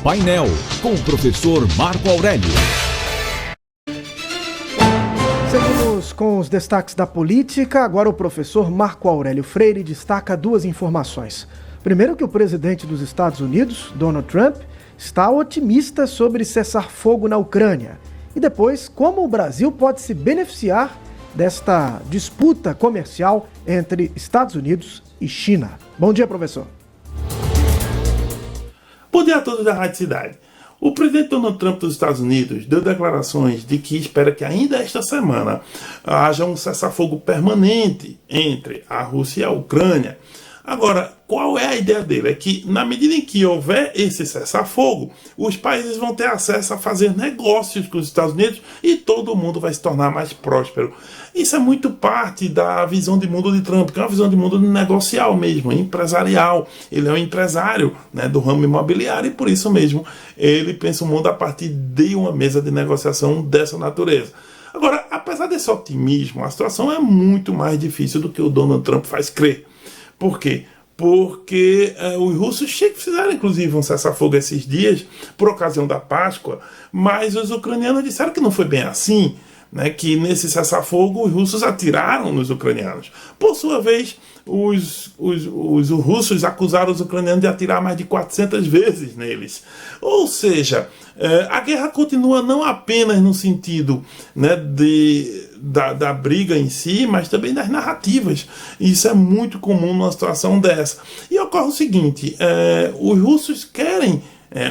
Painel, com o professor Marco Aurélio. Seguimos com os destaques da política. Agora o professor Marco Aurélio Freire destaca duas informações. Primeiro, que o presidente dos Estados Unidos, Donald Trump, está otimista sobre cessar fogo na Ucrânia. E depois, como o Brasil pode se beneficiar desta disputa comercial entre Estados Unidos e China. Bom dia, professor. Bom dia a todos da Rádio Cidade. O presidente Donald Trump dos Estados Unidos deu declarações de que espera que ainda esta semana haja um cessar-fogo permanente entre a Rússia e a Ucrânia. Agora, qual é a ideia dele? É que, na medida em que houver esse cessar-fogo, os países vão ter acesso a fazer negócios com os Estados Unidos e todo mundo vai se tornar mais próspero. Isso é muito parte da visão de mundo de Trump, que é uma visão de mundo negocial mesmo, empresarial. Ele é um empresário, né, do ramo imobiliário, e por isso mesmo ele pensa o mundo a partir de uma mesa de negociação dessa natureza. Agora, apesar desse otimismo, a situação é muito mais difícil do que o Donald Trump faz crer. Por quê? Porque os russos fizeram inclusive um cessar-fogo esses dias por ocasião da Páscoa, mas os ucranianos disseram que não foi bem assim, né, que nesse cessar-fogo os russos atiraram nos ucranianos. Por sua vez, os russos acusaram os ucranianos de atirar mais de 400 vezes neles. Ou seja, a guerra continua não apenas no sentido, né, da briga em si, mas também das narrativas. Isso é muito comum numa situação dessa. E ocorre o seguinte, os russos querem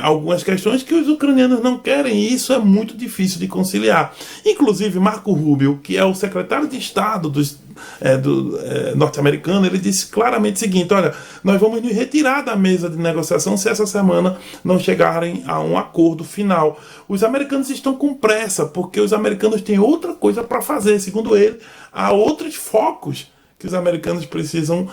algumas questões que os ucranianos não querem, e isso é muito difícil de conciliar. Inclusive, Marco Rubio, que é o secretário de Estado norte-americano, ele disse claramente o seguinte: olha, nós vamos nos retirar da mesa de negociação se essa semana não chegarem a um acordo final. Os americanos estão com pressa, porque os americanos têm outra coisa para fazer. Segundo ele, há outros focos que os americanos precisam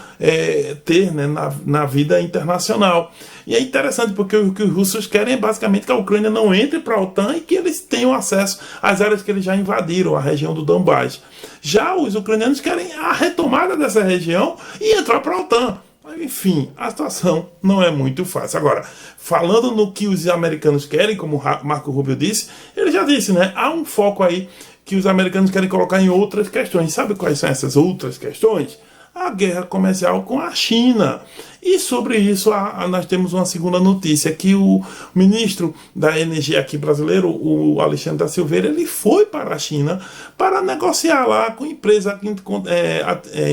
ter, né, na vida internacional. E é interessante porque o que os russos querem é basicamente que a Ucrânia não entre para a OTAN e que eles tenham acesso às áreas que eles já invadiram, a região do Donbás. Já os ucranianos querem a retomada dessa região e entrar para a OTAN. Enfim, a situação não é muito fácil. Agora, falando no que os americanos querem, como Marco Rubio disse, ele já disse, né, há um foco aí que os americanos querem colocar em outras questões. Sabe quais são essas outras questões? A guerra comercial com a China. E sobre isso nós temos uma segunda notícia, que o ministro da Energia aqui brasileiro, o Alexandre da Silveira, ele foi para a China para negociar lá com empresa,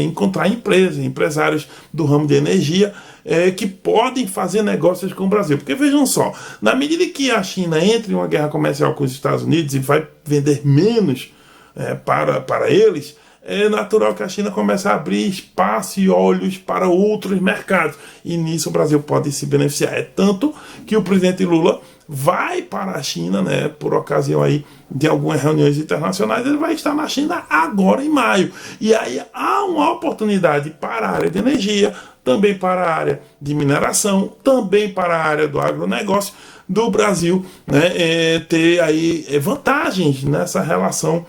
encontrar empresários do ramo de energia que podem fazer negócios com o Brasil. Porque vejam só, na medida que a China entra em uma guerra comercial com os Estados Unidos e vai vender menos para eles, é natural que a China comece a abrir espaço e olhos para outros mercados. E nisso o Brasil pode se beneficiar. É tanto que o presidente Lula vai para a China, né, por ocasião aí de algumas reuniões internacionais. Ele vai estar na China agora em maio. E aí há uma oportunidade para a área de energia, também para a área de mineração, também para a área do agronegócio do Brasil, né, ter aí vantagens nessa relação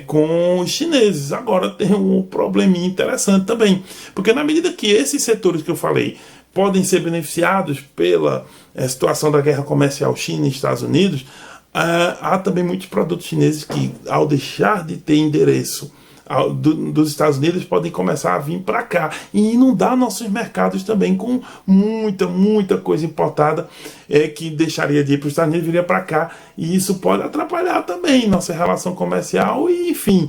com os chineses. Agora tem um probleminha interessante também, porque na medida que esses setores que eu falei podem ser beneficiados pela situação da guerra comercial China e Estados Unidos, há também muitos produtos chineses que, ao deixar de ter endereço dos Estados Unidos, podem começar a vir para cá e inundar nossos mercados também com muita coisa importada que deixaria de ir para os Estados Unidos e viria para cá, e isso pode atrapalhar também nossa relação comercial e, enfim,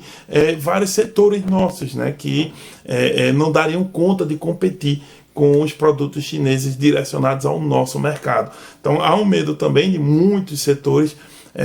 vários setores nossos, né, que não dariam conta de competir com os produtos chineses direcionados ao nosso mercado. Então há um medo também de muitos setores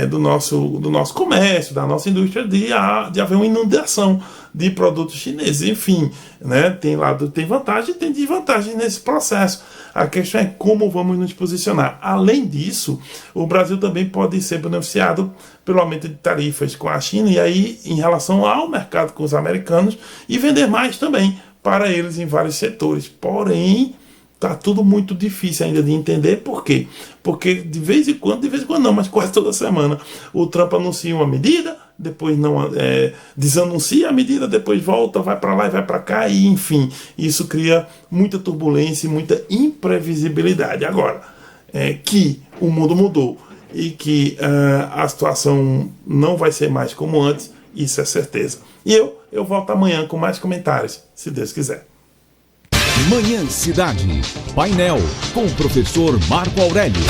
do nosso comércio, da nossa indústria, de haver uma inundação de produtos chineses. Enfim, né, tem vantagem e tem desvantagem nesse processo. A questão é como vamos nos posicionar. Além disso, o Brasil também pode ser beneficiado pelo aumento de tarifas com a China, e aí em relação ao mercado com os americanos, e vender mais também para eles em vários setores. Porém, está tudo muito difícil ainda de entender. Por quê? Porque de vez em quando não, mas quase toda semana, o Trump anuncia uma medida, depois não desanuncia a medida, depois volta, vai para lá e vai para cá, e enfim, isso cria muita turbulência e muita imprevisibilidade. Agora, que o mundo mudou e que a situação não vai ser mais como antes, isso é certeza. E eu volto amanhã com mais comentários, se Deus quiser. Manhã Cidade. Painel com o professor Marco Aurélio.